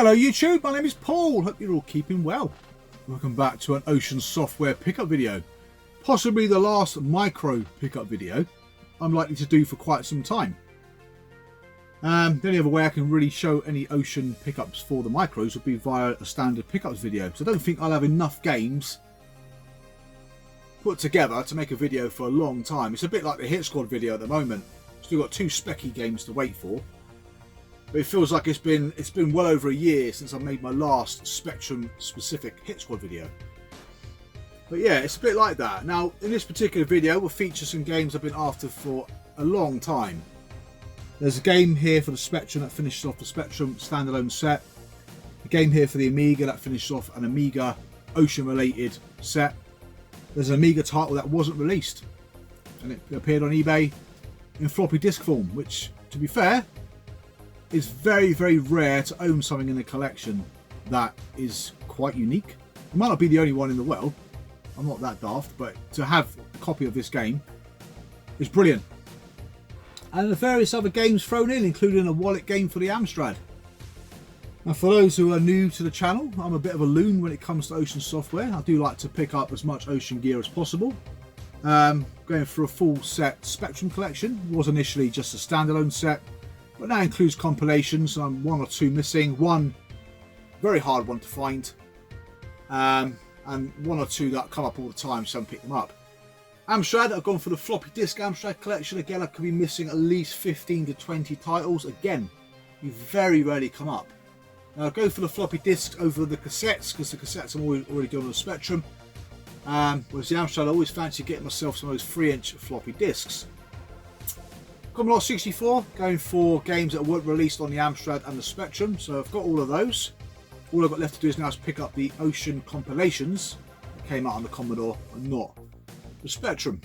Hello YouTube, my name is Paul, hope you're all keeping well. Welcome back to an Ocean Software pickup video. Possibly the last micro pickup video I'm likely to do for quite some time. The only other way I can really show any Ocean pickups for the micros would be via a standard pickups video. So I don't think I'll have enough games put together to make a video for a long time. It's a bit like the Hit Squad video at the moment. Still got 2 specky games to wait for. But it feels like it's been well over a year since I made my last Spectrum specific Hit Squad video. But yeah, it's a bit like that. Now in this particular video we'll feature some games I've been after for a long time. There's a game here for the Spectrum that finishes off the Spectrum standalone set. A game here for the Amiga that finishes off an Amiga Ocean related set. There's an Amiga title that wasn't released and it appeared on eBay in floppy disk form, which to be fair is very, very rare to own something in a collection that is quite unique. It might not be the only one in the world, I'm not that daft, but to have a copy of this game is brilliant. And the various other games thrown in, including a wallet game for the Amstrad. Now for those who are new to the channel, I'm a bit of a loon when it comes to Ocean Software. I do like to pick up as much Ocean gear as possible. Going for a full set Spectrum collection. It was initially just a standalone set, but now includes compilations. I'm 1 or 2 missing, one very hard one to find, and 1 or 2 that come up all the time, so I haven't picked them up. Amstrad, I've gone for the floppy disk Amstrad collection. Again, I could be missing at least 15 to 20 titles. Again, you very rarely come up. Now I go for the floppy disks over the cassettes because the cassettes I'm already doing on the Spectrum. Whereas the Amstrad, I always fancy getting myself some of those 3-inch floppy disks. Commodore 64, going for games that weren't released on the Amstrad and the Spectrum, so I've got all of those. All I've got left to do is now pick up the Ocean compilations that came out on the Commodore and not the Spectrum.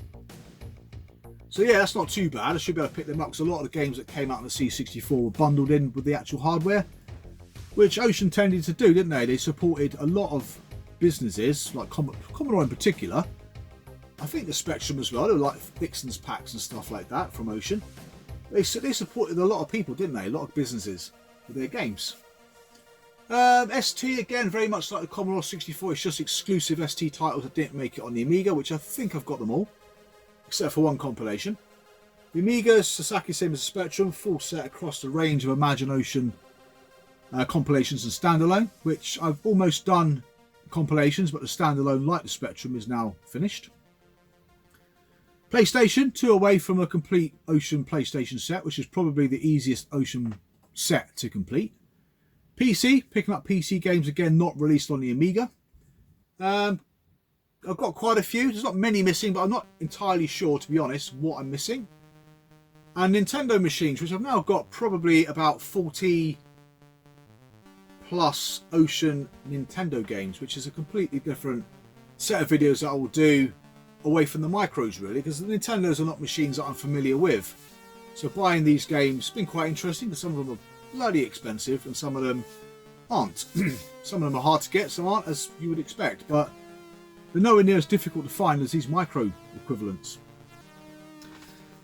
So yeah, that's not too bad. I should be able to pick them up because a lot of the games that came out on the C64 were bundled in with the actual hardware, which Ocean tended to do, didn't they? They supported a lot of businesses, like Commodore in particular. I think the Spectrum as well. They were like Dixon's packs and stuff like that from Ocean. They supported a lot of people, didn't they? A lot of businesses with their games. ST, again, very much like the Commodore 64. It's just exclusive ST titles that didn't make it on the Amiga, which I think I've got them all, except for one compilation. The Amiga is Sasaki, same as the Spectrum, full set across the range of Imagine Ocean compilations and standalone, which I've almost done compilations, but the standalone, like the Spectrum, is now finished. PlayStation, 2 away from a complete Ocean PlayStation set, which is probably the easiest Ocean set to complete. PC, picking up PC games again, not released on the Amiga. I've got quite a few. There's not many missing, but I'm not entirely sure, to be honest, what I'm missing. And Nintendo machines, which I've now got probably about 40 plus Ocean Nintendo games, which is a completely different set of videos that I will do away from the micros, really, because the Nintendos are not machines that I'm familiar with. So buying these games has been quite interesting, because some of them are bloody expensive and some of them aren't. Some of them are hard to get, some aren't, as you would expect, but they're nowhere near as difficult to find as these micro equivalents.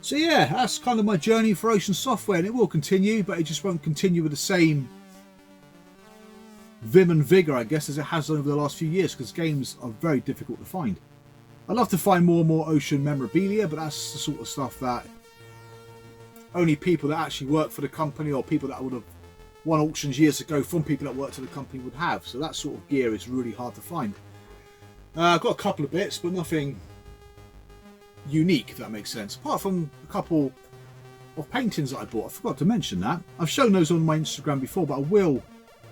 So yeah, that's kind of my journey for Ocean Software, and it will continue, but it just won't continue with the same vim and vigour, I guess, as it has over the last few years, because games are very difficult to find. I'd love to find more and more Ocean memorabilia, but that's the sort of stuff that only people that actually work for the company, or people that would have won auctions years ago from people that worked for the company, would have. So that sort of gear is really hard to find. I've got a couple of bits, but nothing unique, if that makes sense. Apart from a couple of paintings that I bought. I forgot to mention that. I've shown those on my Instagram before, but I will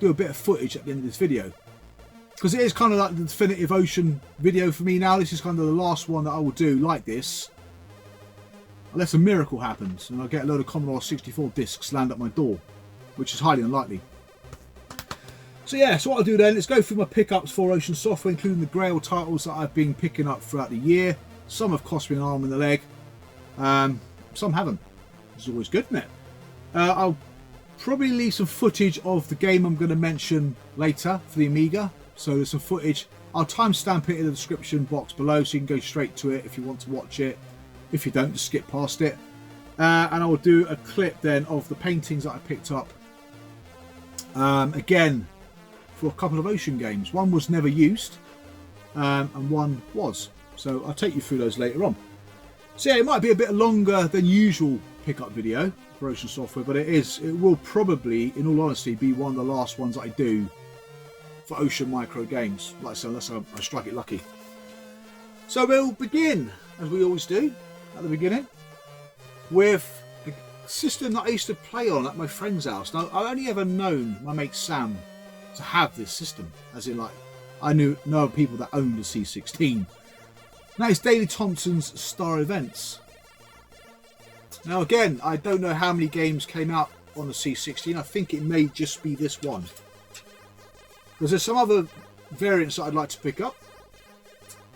do a bit of footage at the end of this video, because it is kind of like the definitive Ocean video for me now. This is kind of the last one that I will do like this, unless a miracle happens and I get a load of Commodore 64 discs land at my door, which is highly unlikely. So yeah, so what I'll do then is go through my pickups for Ocean Software, including the Grail titles that I've been picking up throughout the year. Some have cost me an arm and a leg, some haven't, which is always good, isn't it? I'll probably leave some footage of the game I'm going to mention later for the Amiga. So there's some footage. I'll timestamp it in the description box below, so you can go straight to it if you want to watch it. If you don't, just skip past it. And I will do a clip then of the paintings that I picked up Again, for a couple of Ocean games. One was never used, and one was. So I'll take you through those later on. So yeah, it might be a bit longer than usual pickup video for Ocean Software, but it will probably, in all honesty, be one of the last ones that I do for Ocean Micro games. Like I said, unless I strike it lucky. So we'll begin, as we always do, at the beginning, with a system that I used to play on at my friend's house. Now, I only ever known my mate Sam to have this system, as in, like, I know people that owned a C16. Now it's Daley Thompson's Star Events. Now again, I don't know how many games came out on the C16. I think it may just be this one, because there's some other variants that I'd like to pick up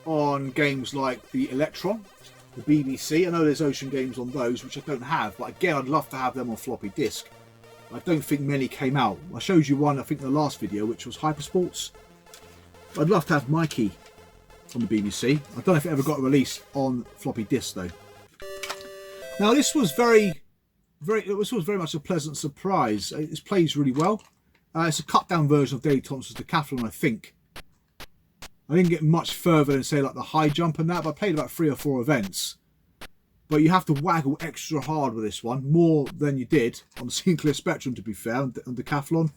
on games like the Electron, the BBC. I know there's Ocean games on those, which I don't have, but again, I'd love to have them on floppy disk. I don't think many came out. I showed you one, I think, in the last video, which was Hypersports. I'd love to have Mikey on the BBC. I don't know if it ever got released on floppy disk though. Now this was very much a pleasant surprise. It plays really well. It's a cut down version of Daley Thompson's Decathlon, I think. I didn't get much further than say like the high jump and that, but I played about 3 or 4 events. But you have to waggle extra hard with this one, more than you did on the Sinclair Spectrum, to be fair, on Decathlon.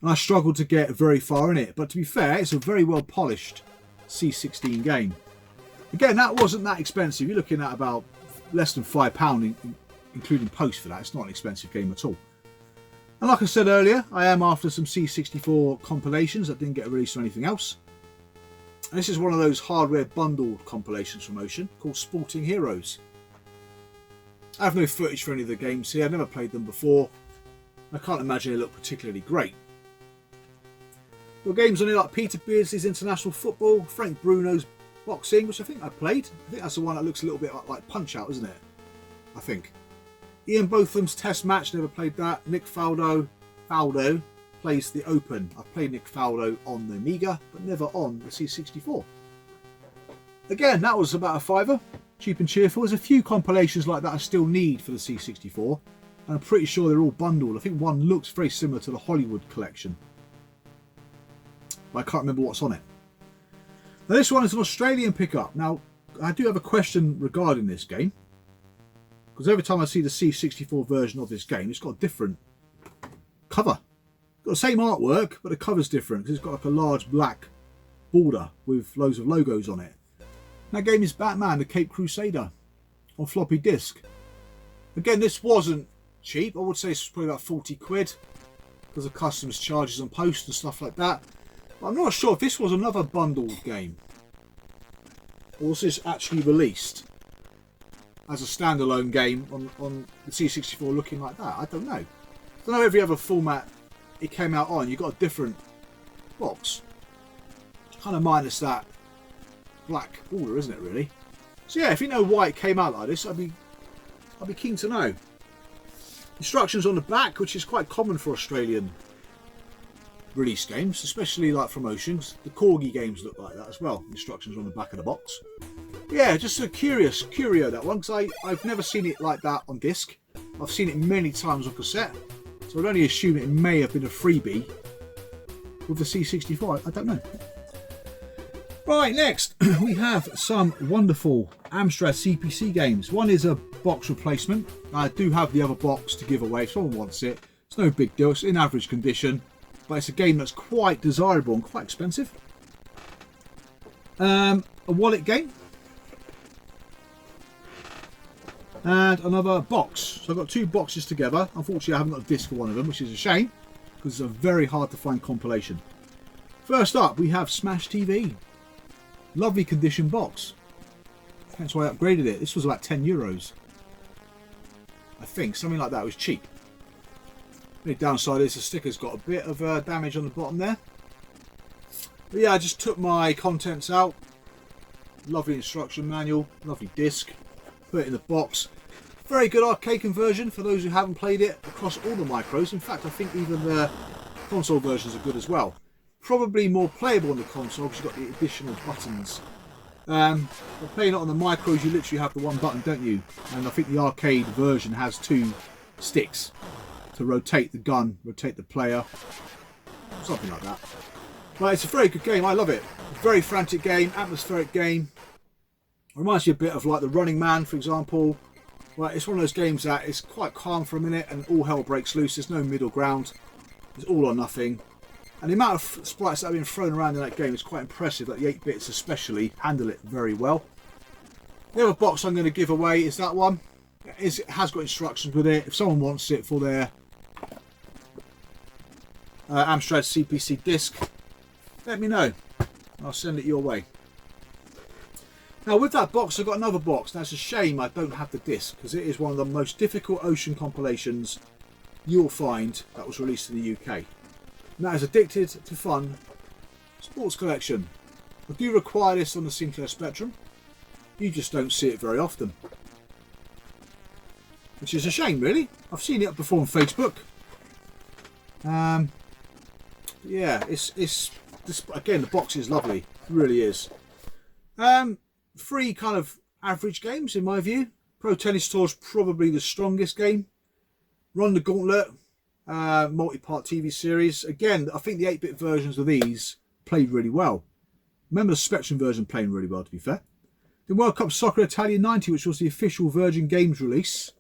And I struggled to get very far in it. But to be fair, it's a very well polished C16 game. Again, that wasn't that expensive. You're looking at about less than £5, including post for that. It's not an expensive game at all. And like I said earlier, I am after some C64 compilations that didn't get released or anything else. And this is one of those hardware bundled compilations from Ocean called Sporting Heroes. I have no footage for any of the games here. I've never played them before. I can't imagine they look particularly great. There are games on here like Peter Beardsley's International Football, Frank Bruno's Boxing, which I think I played. I think that's the one that looks a little bit like Punch-Out, isn't it? I think. Ian Botham's Test Match, never played that. Nick Faldo plays the Open. I've played Nick Faldo on the Amiga, but never on the C64. Again, that was about a £5. Cheap and cheerful. There's a few compilations like that I still need for the C64. And I'm pretty sure they're all bundled. I think one looks very similar to the Hollywood collection, but I can't remember what's on it. Now this one is an Australian pickup. Now I do have a question regarding this game, because every time I see the C64 version of this game, it's got a different cover. It's got the same artwork, but the cover's different because it's got like a large black border with loads of logos on it. And that game is Batman, the Cape Crusader, on floppy disk. Again, this wasn't cheap. I would say it's probably about 40 quid because of customs charges and post and stuff like that. But I'm not sure if this was another bundled game, or was this actually released as a standalone game on the C64 looking like that. I don't know. I don't know every other format it came out on. You got a different box, kind of minus that black border, isn't it really? So yeah, if you know why it came out like this, I'd be keen to know. Instructions on the back, which is quite common for Australian release games, especially like from Oceans. The Corgi games look like that as well. Instructions on the back of the box. Yeah, just a curio that one, because I've never seen it like that on disc. I've seen it many times on cassette, so I'd only assume it may have been a freebie with the C64. I don't know. Right, next we have some wonderful Amstrad CPC games. One is a box replacement. I do have the other box to give away if someone wants it. It's no big deal. It's in average condition, but it's a game that's quite desirable and quite expensive. A wallet game. And another box. So I've got 2 boxes together. Unfortunately, I haven't got a disc for one of them, which is a shame, because it's a very hard to find compilation. First up, we have Smash TV. Lovely condition box. Hence why I upgraded it. This was about €10. I think, something like that. It was cheap. The downside is the sticker's got a bit of damage on the bottom there. But yeah, I just took my contents out. Lovely instruction manual, lovely disc. Put it in the box. Very good arcade conversion for those who haven't played it across all the micros. In fact, I think even the console versions are good as well. Probably more playable on the console because you've got the additional buttons. But playing it on the micros, you literally have the one button, don't you? And I think the arcade version has 2 sticks to rotate the gun, rotate the player, something like that. But it's a very good game. I love it. Very frantic game, atmospheric game. Reminds you a bit of like the Running Man, for example. Well, it's one of those games that is quite calm for a minute and all hell breaks loose. There's no middle ground. It's all or nothing. And the amount of sprites that have been thrown around in that game is quite impressive. That the 8-bits especially handle it very well. The other box I'm going to give away is that one. It has got instructions with it. If someone wants it for their Amstrad CPC disc, let me know. I'll send it your way. Now with that box, I've got another box. Now it's a shame I don't have the disc, because it is one of the most difficult Ocean compilations you'll find that was released in the UK. And that is Addicted to Fun Sports Collection. I do require this on the Sinclair Spectrum. You just don't see it very often. Which is a shame, really. I've seen it before on Facebook. Yeah, it's again, the box is lovely. It really is. 3 kind of average games in my view. Pro Tennis Tour is probably the strongest game. Run the Gauntlet, multi-part TV series. Again, I think the 8-bit versions of these played really well. Remember the Spectrum version playing really well, to be fair. The World Cup Soccer Italia 90, which was the official Virgin Games release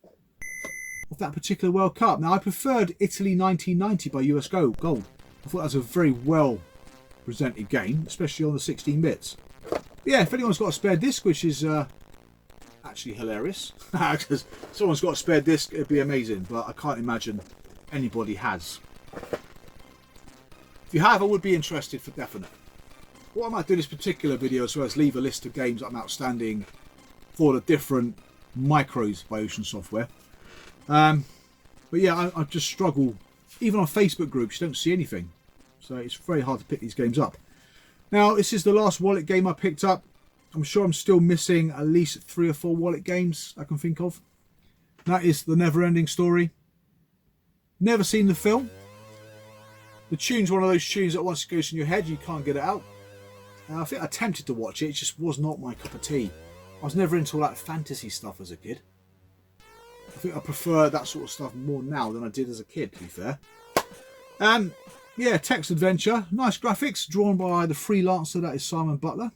of that particular World Cup. Now, I preferred Italy 1990 by US Gold. I thought that was a very well presented game, especially on the 16 bits. But yeah, if anyone's got a spare disc, which is actually hilarious, because someone's got a spare disc, it'd be amazing, but I can't imagine anybody has. If you have, I would be interested for definite. What I might do in this particular video as well is leave a list of games that I'm outstanding for the different micros by Ocean Software. But yeah, I just struggle. Even on Facebook groups, you don't see anything. So it's very hard to pick these games up. Now, this is the last wallet game I picked up. I'm sure I'm still missing at least 3 or 4 wallet games I can think of. That is The Never Ending Story. Never seen the film. The tune's one of those tunes that once it goes in your head, you can't get it out. I think I attempted to watch it, it just was not my cup of tea. I was never into all that fantasy stuff as a kid. I think I prefer that sort of stuff more now than I did as a kid, to be fair. Yeah, text adventure. Nice graphics, drawn by the freelancer that is Simon Butler.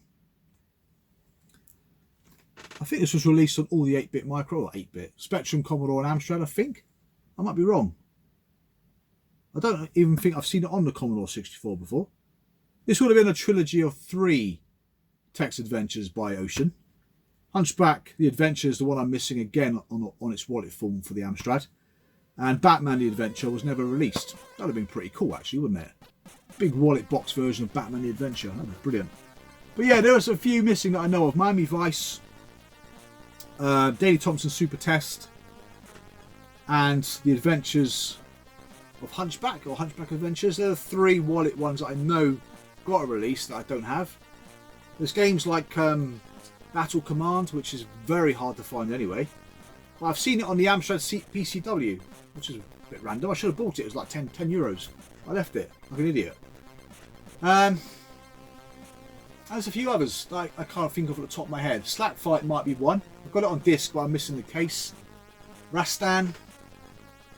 I think this was released on all the 8-bit micro, or 8-bit, Spectrum, Commodore and Amstrad, I think. I might be wrong. I don't even think I've seen it on the Commodore 64 before. This would have been a trilogy of 3 text adventures by Ocean. Hunchback, The Adventure is the one I'm missing again on its wallet form for the Amstrad. And Batman The Adventure was never released. That would have been pretty cool actually, wouldn't it? Big wallet box version of Batman The Adventure. That was brilliant. But yeah, there was a few missing that I know of. Miami Vice, Daley Thompson Super Test, and The Adventures of Hunchback, or Hunchback Adventures. There are 3 wallet ones that I know got a release that I don't have. There's games like Battle Command, which is very hard to find anyway. But I've seen it on the Amstrad PCW, which is a bit random. I should have bought it. It was like 10 euros. I left it like an idiot. There's a few others that I can't think of at the top of my head. Slap Fight might be one. I've got it on disc, but I'm missing the case. Rastan,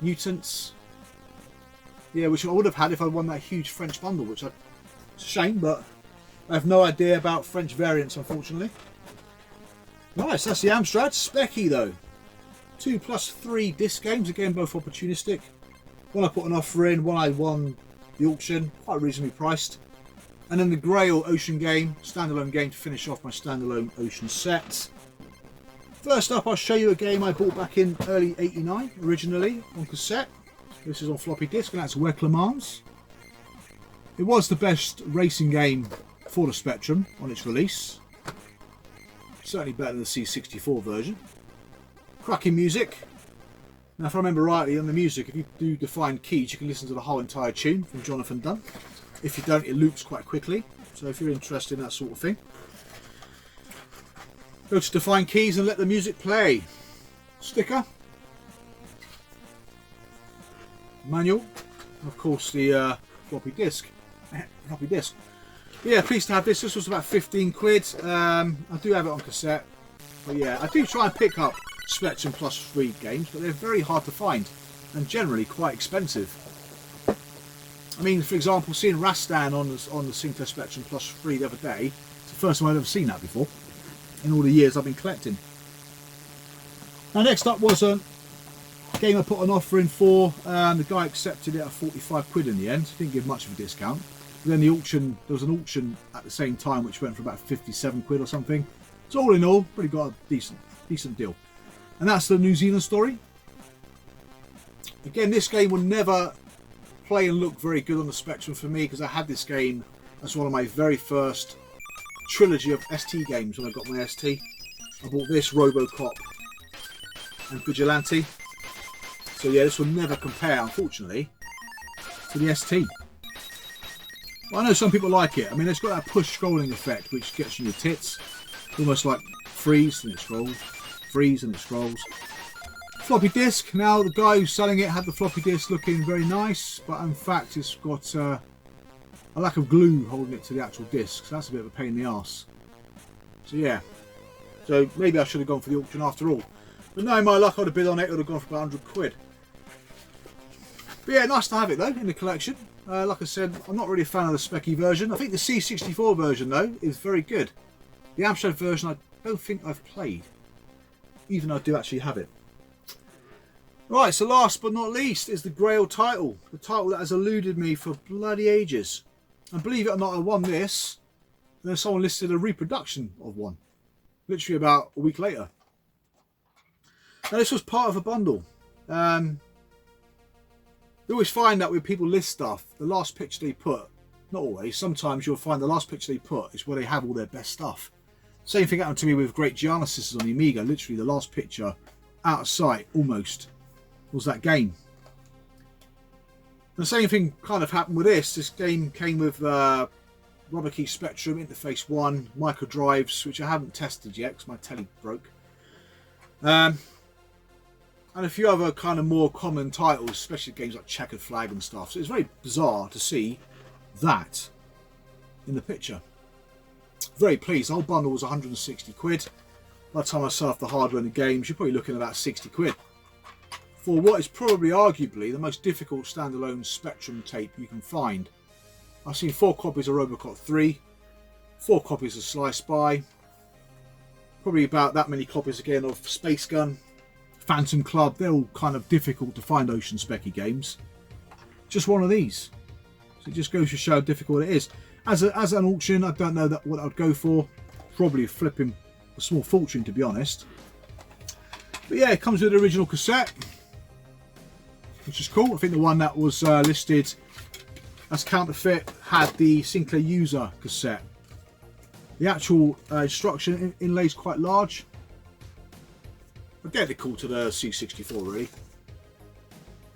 Mutants. Yeah, which I would have had if I won that huge French bundle, which it's a shame, but I have no idea about French variants, unfortunately. Nice, that's the Amstrad. Specky, though. 2 plus 3 disc games, again, both opportunistic. One I put an offer in, one I won the auction, quite reasonably priced. And then the Grail Ocean game, standalone game to finish off my standalone Ocean set. First up, I'll show you a game I bought back in early '89, originally on cassette. This is on floppy disk, and that's Wek Le Mans. It was the best racing game for the Spectrum on its release. Certainly better than the C64 version. Cracking music. Now, if I remember rightly, on the music, if you do define keys, you can listen to the whole entire tune from Jonathan Dunn. If you don't, it loops quite quickly. So if you're interested in that sort of thing, go to define keys and let the music play. Sticker. Manual. Of course, the floppy disk. Floppy disk. Yeah, pleased to have this. This was about 15 quid. I do have it on cassette. But yeah, I do try and pick up Spectrum Plus 3 games, but they're very hard to find and generally quite expensive. I mean, for example, seeing Rastan on the Sinclair Spectrum Plus 3 the other day, it's the first time I've ever seen that before in all the years I've been collecting. Now next up was a game I put an offer in for, and the guy accepted it at 45 quid in the end. Didn't give much of a discount. But then the auction, there was an auction at the same time which went for about 57 quid or something. So all in all, pretty got a decent deal. And that's the New Zealand story. Again, this game will never play and look very good on the Spectrum for me, because I had this game as one of my very first trilogy of ST games when I got my ST. I bought this, Robocop and Vigilante. So yeah, this will never compare, unfortunately, to the ST. Well, I know some people like it. I mean, it's got that push scrolling effect which gets you your tits. Almost like freeze and it scrolls, freeze and it scrolls. Floppy disk. Now the guy who's selling it had the floppy disk looking very nice, but in fact it's got a lack of glue holding it to the actual disc, so that's a bit of a pain in the arse. So yeah, so maybe I should have gone for the auction after all. But no, my luck, I'd have bid on it, it would have gone for about 100 quid. But yeah, nice to have it though in the collection. Like I said, I'm not really a fan of the specky version. I think the C64 version though is very good. The Amstrad version I don't think I've played, even though I do actually have it. Right, so last but not least is the Grail title. The title that has eluded me for bloody ages. And believe it or not, I won this. And then someone listed a reproduction of one. Literally about a week later. Now this was part of a bundle. You always find that when people list stuff, the last picture they put, not always, sometimes you'll find the last picture they put is where they have all their best stuff. Same thing happened to me with Great Genesis on the Amiga. Literally the last picture out of sight almost was that game. The same thing kind of happened with this. This game came with Rubber Key Spectrum, Interface 1, micro drives, which I haven't tested yet because my telly broke. And a few other kind of more common titles, especially games like Checkered Flag and stuff. So it's very bizarre to see that in the picture. Very pleased. The whole bundle was 160 quid. By the time I sell off the hardware and the games, you're probably looking at about 60 quid. For what is probably arguably the most difficult standalone Spectrum tape you can find. I've seen 4 copies of Robocop 3, 4 copies of Sly Spy, probably about that many copies again of Space Gun, Phantom Club. They're all kind of difficult to find Ocean Specky games. Just one of these. So it just goes to show how difficult it is. As an auction, I don't know what I'd go for. Probably flipping a small fortune, to be honest. But yeah, it comes with the original cassette, which is cool. I think the one that was listed as counterfeit had the Sinclair user cassette. The actual instruction inlay is quite large, identical to the C64 really.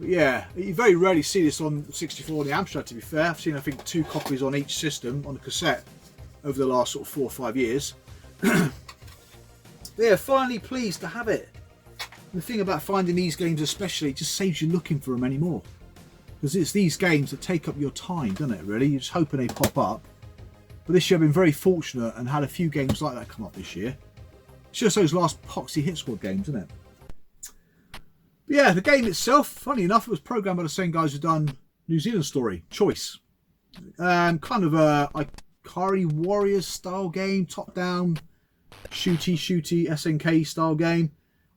But yeah, you very rarely see this on the 64 and the Amstrad, to be fair. I've seen I think 2 copies on each system on the cassette over the last sort of 4 or 5 years. Yeah, finally pleased to have it. And the thing about finding these games especially, it just saves you looking for them anymore. Because it's these games that take up your time, doesn't it really? You're just hoping they pop up. But this year I've been very fortunate and had a few games like that come up this year. It's just those last Poxy Hit Squad games, isn't it? But yeah, the game itself, funny enough, it was programmed by the same guys who've done New Zealand Story, Choice. Kind of a Ikari Warriors style game, top down, shooty SNK style game.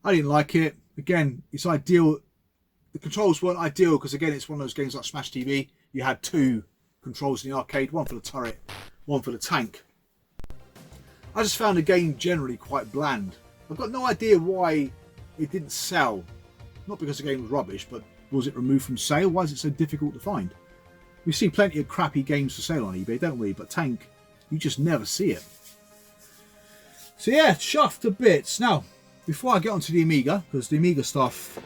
I didn't like it. Again, it's ideal. The controls weren't ideal because again, it's one of those games like Smash TV. You had 2 controls in the arcade, one for the turret, one for the tank. I just found the game generally quite bland. I've got no idea why it didn't sell. Not because the game was rubbish, but was it removed from sale? Why is it so difficult to find? We see plenty of crappy games for sale on eBay, don't we? But Tank, you just never see it. So yeah, chuffed to bits. Now, before I get onto the Amiga, because the Amiga stuff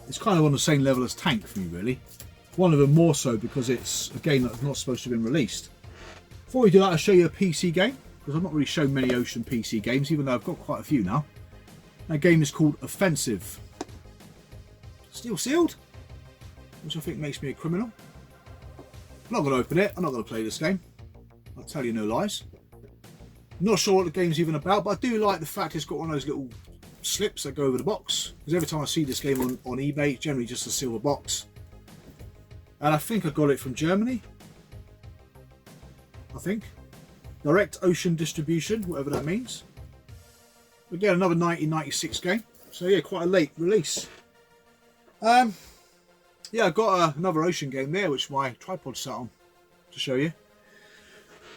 is kind of on the same level as Tank for me, really. One of them more so because it's a game that's not supposed to have been released. Before we do that, I'll show you a PC game, because I've not really shown many Ocean PC games, even though I've got quite a few now. That game is called Offensive. Still sealed, which I think makes me a criminal. I'm not going to open it. I'm not going to play this game. I'll tell you no lies. Not sure what the game's even about, but I do like the fact it's got one of those little slips that go over the box. Because every time I see this game on eBay, it's generally just a silver box. And I think I got it from Germany. I think. Direct Ocean Distribution, whatever that means. Again, another 1996 game. So yeah, quite a late release. Yeah, I got another Ocean game there, which my tripod sat on to show you.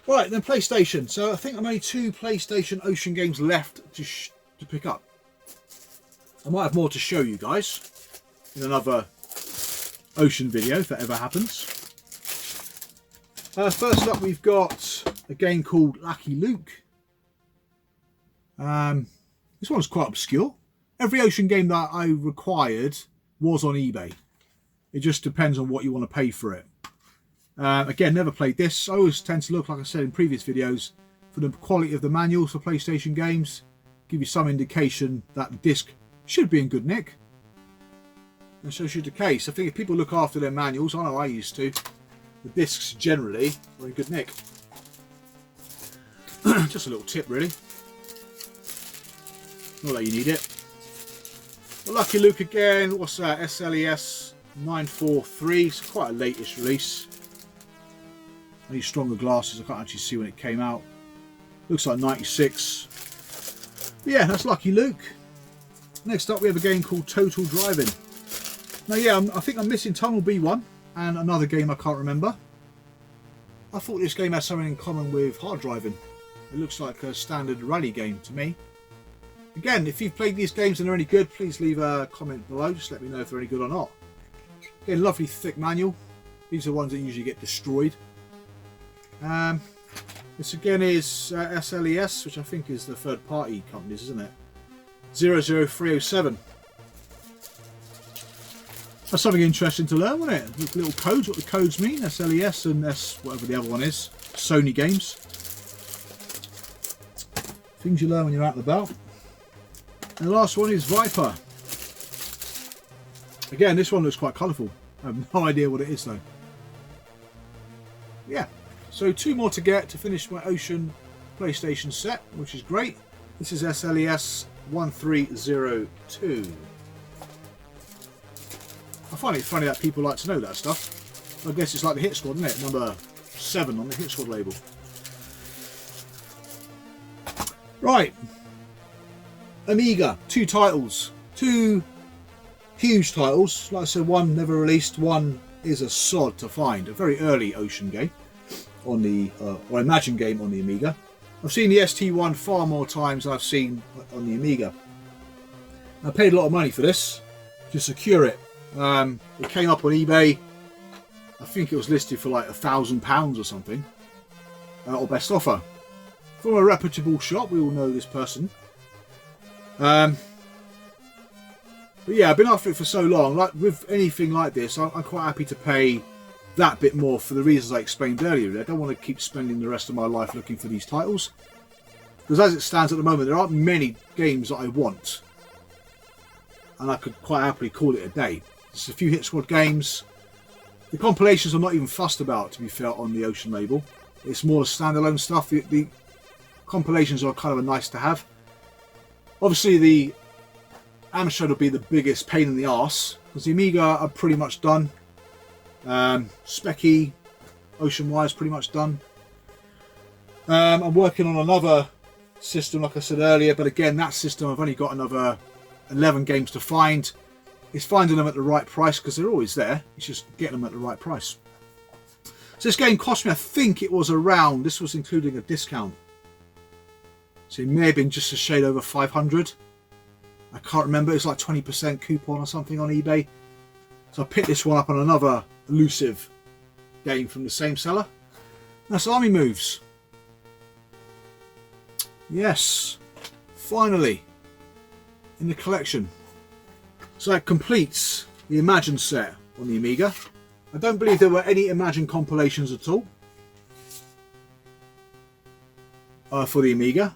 Right, then PlayStation. So I think I'm only 2 PlayStation Ocean games left to pick up. I might have more to show you guys in another Ocean video, if that ever happens. First up, we've got a game called Lucky Luke. This one's quite obscure. Every Ocean game that I required was on eBay. It just depends on what you want to pay for it. Again, never played this. I always tend to look, like I said in previous videos, for the quality of the manuals for PlayStation games. Give you some indication that the disc should be in good nick. And so should the case. I think if people look after their manuals, I know I used to, the discs generally are in good nick. Just a little tip really. Not that you need it. But Lucky Luke again, what's that? SLES 943. It's quite a latest release. I need stronger glasses, I can't actually see when it came out. Looks like 96. But yeah, that's Lucky Luke. Next up we have a game called Total Driving. Now yeah, I think I'm missing Tunnel B1 and another game I can't remember. I thought this game had something in common with Hard Driving. It looks like a standard rally game to me. Again, if you've played these games and they're any good, please leave a comment below. Just let me know if they're any good or not. Again, lovely thick manual. These are the ones that usually get destroyed. This again is SLES, which I think is the third party companies, isn't it? 00307. That's something interesting to learn, wasn't it? Little codes, what the codes mean. SLES and S, whatever the other one is. Sony games. Things you learn when you're out and about. And the last one is Viper. Again, this one looks quite colourful. I have no idea what it is though. Yeah, so 2 more to get to finish my Ocean PlayStation set, which is great. This is SLES 1302. I find it funny that people like to know that stuff. I guess it's like the Hit Squad, isn't it? Number 7 on the Hit Squad label. Right. Amiga, 2 titles. 2 huge titles. Like I said, one never released, one is a sod to find. A very early Ocean game on the, or Imagine game on the Amiga. I've seen the ST1 far more times than I've seen on the Amiga. I paid a lot of money for this to secure it. It came up on eBay. I think it was listed for like £1,000 or something, or best offer from a reputable shop. We all know this person. But yeah, I've been after it for so long. Like with anything like this, I'm quite happy to pay that bit more for the reasons I explained earlier. I don't want to keep spending the rest of my life looking for these titles, because as it stands at the moment, there aren't many games that I want, and I could quite happily call it a day. Just a few Hit Squad games. The compilations I'm not even fussed about, to be fair, on the Ocean label. It's more standalone stuff. The compilations are kind of a nice to have. Obviously the Amstrad will be the biggest pain in the arse, because the Amiga are pretty much done. Specky, Ocean Wire is pretty much done. I'm working on another system, like I said earlier, but again, that system I've only got another 11 games to find. It's finding them at the right price, because they're always there. It's just getting them at the right price. So this game cost me, I think it was around, this was including a discount, so it may have been just a shade over 500. I can't remember. It's like 20% coupon or something on eBay. So I picked this one up on another elusive game from the same seller. That's Army Moves. Yes, finally in the collection. So that completes the Imagine set on the Amiga. I don't believe there were any Imagine compilations at all for the Amiga.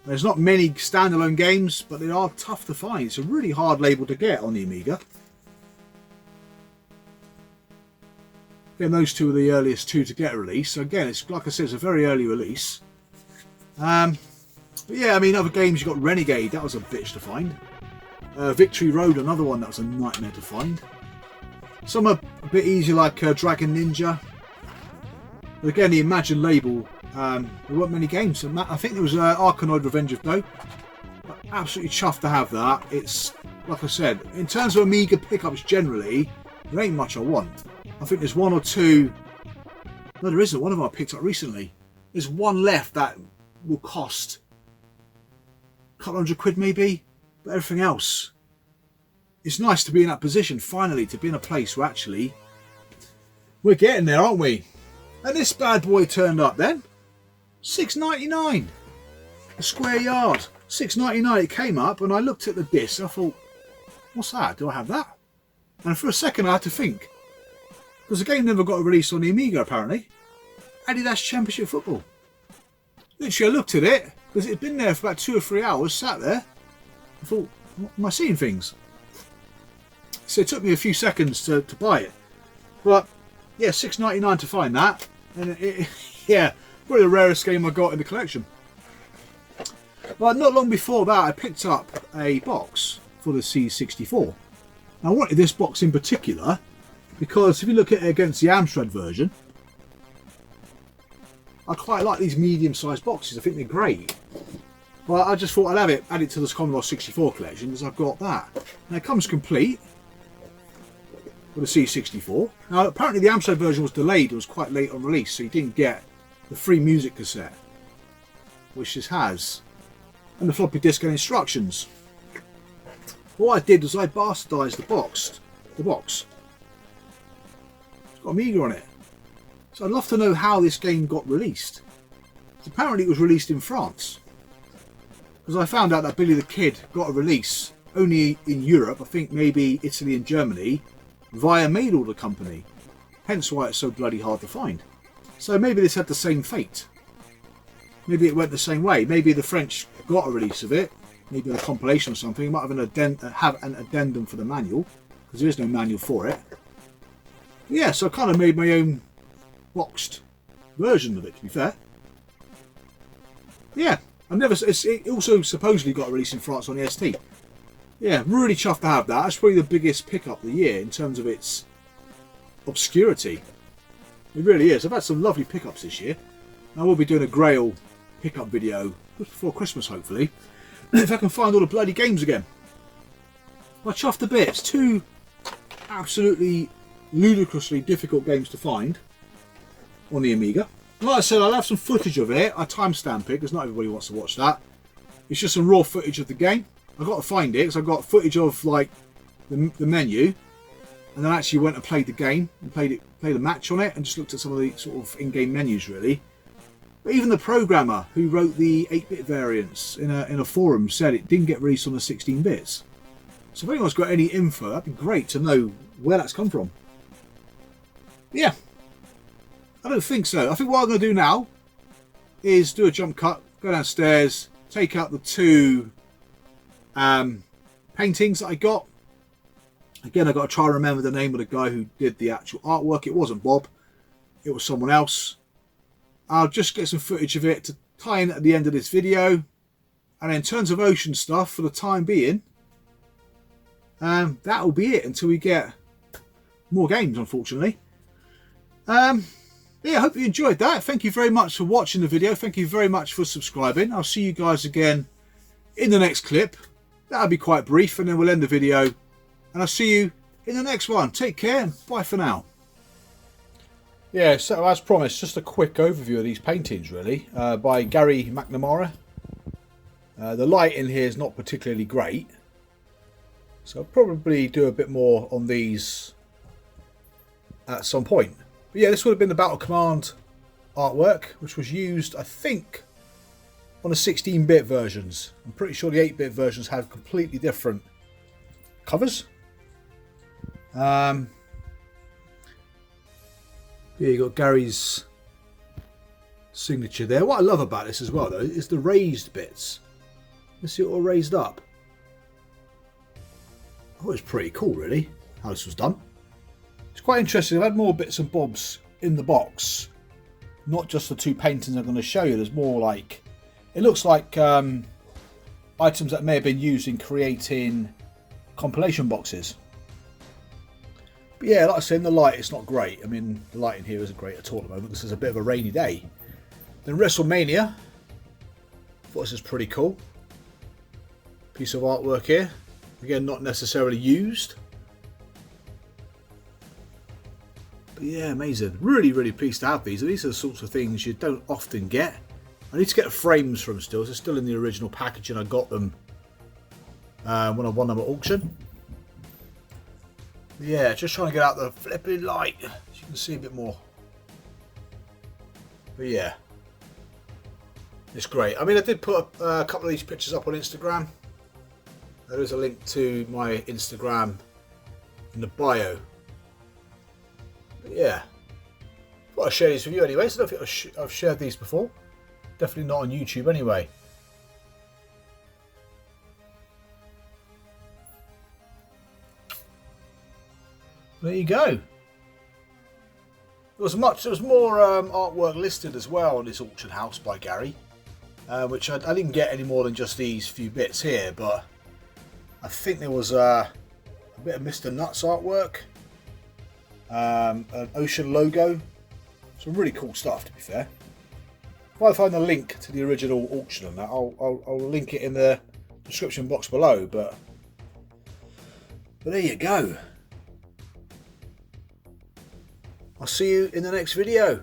There's not many standalone games, but they are tough to find. It's a really hard label to get on the Amiga. Again, those 2 are the earliest 2 to get a release. So again, it's like I said, it's a very early release. But yeah, I mean, other games, you've got Renegade. That was a bitch to find. Victory Road, another one that was a nightmare to find. Some are a bit easier, like Dragon Ninja. But again, the Imagine label, there weren't many games. I think there was Arkanoid Revenge of Doe. Absolutely chuffed to have that. It's, like I said, in terms of Amiga pickups generally, there ain't much I want. I think there's one or two. No, there isn't. One of them I picked up recently. There's one left that will cost a couple £100 maybe. But everything else, it's nice to be in that position finally, to be in a place where actually we're getting there, aren't we? And this bad boy turned up then. £6.99 a square yard. £6.99 it came up, and I looked at the disc. I thought, what's that? Do I have that? And for a second I had to think, because the game never got released on the Amiga apparently. Adidas Championship Football. Literally I looked at it, because it had been there for about 2 or 3 hours, sat there. I thought, am I seeing things? So it took me a few seconds to buy it. But yeah, £6.99 to find that. And yeah, probably the rarest game I got in the collection. But not long before that, I picked up a box for the C64. I wanted this box in particular because if you look at it against the Amstrad version, I quite like these medium-sized boxes. I think they're great. But I just thought I'd have it, add it to this Commodore 64 collection, because I've got that. Now it comes complete with the C64. Now apparently the Amstrad version was delayed. It was quite late on release, so you didn't get the free music cassette, which this has, and the floppy disk and instructions. What I did was I bastardised the box. It's got Amiga on it. So I'd love to know how this game got released. So apparently it was released in France. Because I found out that Billy the Kid got a release only in Europe, I think maybe Italy and Germany, via mail order company. Hence why it's so bloody hard to find. So maybe this had the same fate. Maybe it went the same way. Maybe the French got a release of it. Maybe a compilation or something. It might have an addendum for the manual, because there is no manual for it. Yeah, so I kind of made my own boxed version of it, to be fair. Yeah, it also supposedly got a release in France on the ST. Yeah, really chuffed to have that. That's probably the biggest pickup of the year in terms of its obscurity. It really is. I've had some lovely pickups this year. I will be doing a Grail pickup video just before Christmas, hopefully. If I can find all the bloody games again. I chuffed a bit. It's 2 absolutely ludicrously difficult games to find on the Amiga. Like I said, I'll have some footage of it. I timestamp it because not everybody wants to watch that. It's just some raw footage of the game. I've got to find it because I've got footage of like the menu, and then I actually went and played the game and played a match on it and just looked at some of the sort of in-game menus really. But even the programmer who wrote the 8-bit variants in a forum said it didn't get released on the 16 bits. So if anyone's got any info, that'd be great to know where that's come from. Yeah, I don't think so. I think what I'm going to do now is do a jump cut, go downstairs, take out the 2 paintings that I got. Again, I've got to try and remember the name of the guy who did the actual artwork. It wasn't Bob, it was someone else. I'll just get some footage of it to tie in at the end of this video. And in terms of ocean stuff, for the time being, that'll be it until we get more games, unfortunately. Yeah, I hope you enjoyed that. Thank you very much for watching the video. Thank you very much for subscribing. I'll see you guys again in the next clip. That'll be quite brief, and then we'll end the video. And I'll see you in the next one. Take care, and bye for now. Yeah, so as promised, just a quick overview of these paintings, really, by Gary McNamara. The light in here is not particularly great, so I'll probably do a bit more on these at some point. But yeah, this would have been the Battle Command artwork, which was used, I think, on the 16-bit versions. I'm pretty sure the 8-bit versions had completely different covers. Yeah, you got Gary's signature there. What I love about this as well, though, is the raised bits. You see it all raised up. Oh, it's pretty cool, really, how this was done. It's quite interesting. I've had more bits and bobs in the box. Not just the 2 paintings I'm going to show you. There's more like... It looks like items that may have been used in creating compilation boxes. But yeah, like I said, in the light it's not great. I mean, the lighting here isn't great at all at the moment because it's a bit of a rainy day. Then WrestleMania. Thought this is pretty cool. Piece of artwork here. Again, not necessarily used. But yeah, amazing. Really, really pleased to have these. These are the sorts of things you don't often get. I need to get the frames from still. They're still in the original packaging. I got them when I won them at auction. Yeah, just trying to get out the flipping light so you can see a bit more. But yeah, it's great. I mean, I did put a couple of these pictures up on Instagram. There is a link to my Instagram in the bio. But yeah, thought I'd share these with you anyway. So I don't think I've shared these before. Definitely not on YouTube anyway. There you go. There was more artwork listed as well on this auction house by Gary, which I didn't get any more than just these few bits here, but I think there was a bit of Mr. Nuts artwork, an Ocean logo, some really cool stuff to be fair. If I find the link to the original auction on that, I'll link it in the description box below, but there you go. I'll see you in the next video.